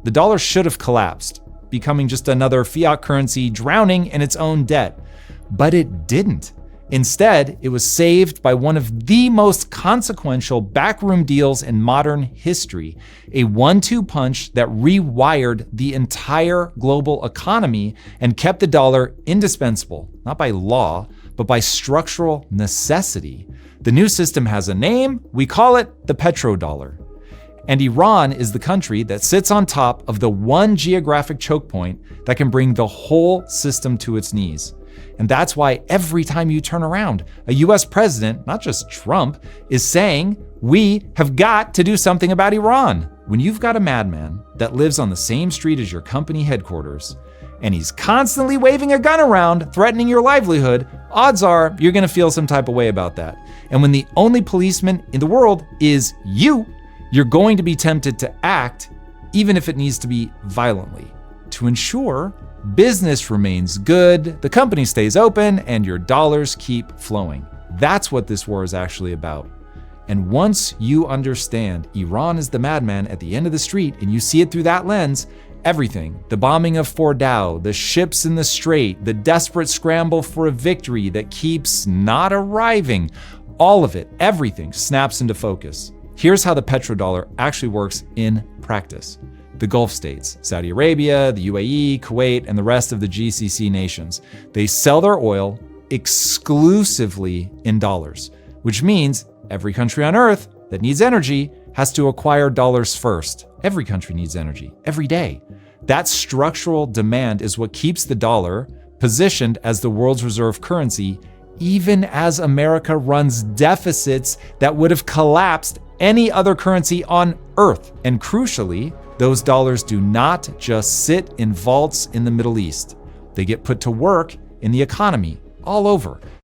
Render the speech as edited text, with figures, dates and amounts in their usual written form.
The dollar should have collapsed, becoming just another fiat currency drowning in its own debt. But it didn't. Instead, it was saved by one of the most consequential backroom deals in modern history, a 1-2 punch that rewired the entire global economy and kept the dollar indispensable, not by law, but by structural necessity. The new system has a name. We call it the petrodollar. And Iran is the country that sits on top of the one geographic choke point that can bring the whole system to its knees. And that's why every time you turn around, a US president, not just Trump, is saying, we have got to do something about Iran. When you've got a madman that lives on the same street as your company headquarters, and he's constantly waving a gun around, threatening your livelihood, odds are you're gonna feel some type of way about that. And when the only policeman in the world is you're going to be tempted to act, even if it needs to be violently, to ensure business remains good, the company stays open, and your dollars keep flowing. That's what this war is actually about. And once you understand Iran is the madman at the end of the street and you see it through that lens, everything, the bombing of Fordow, the ships in the strait, the desperate scramble for a victory that keeps not arriving, all of it, everything snaps into focus. Here's how the petrodollar actually works in practice. The Gulf states, Saudi Arabia, the UAE, Kuwait, and the rest of the GCC nations, they sell their oil exclusively in dollars, which means every country on earth that needs energy has to acquire dollars first. Every country needs energy, every day. That structural demand is what keeps the dollar positioned as the world's reserve currency, even as America runs deficits that would have collapsed any other currency on earth. And crucially, those dollars do not just sit in vaults in the Middle East. They get put to work in the economy all over.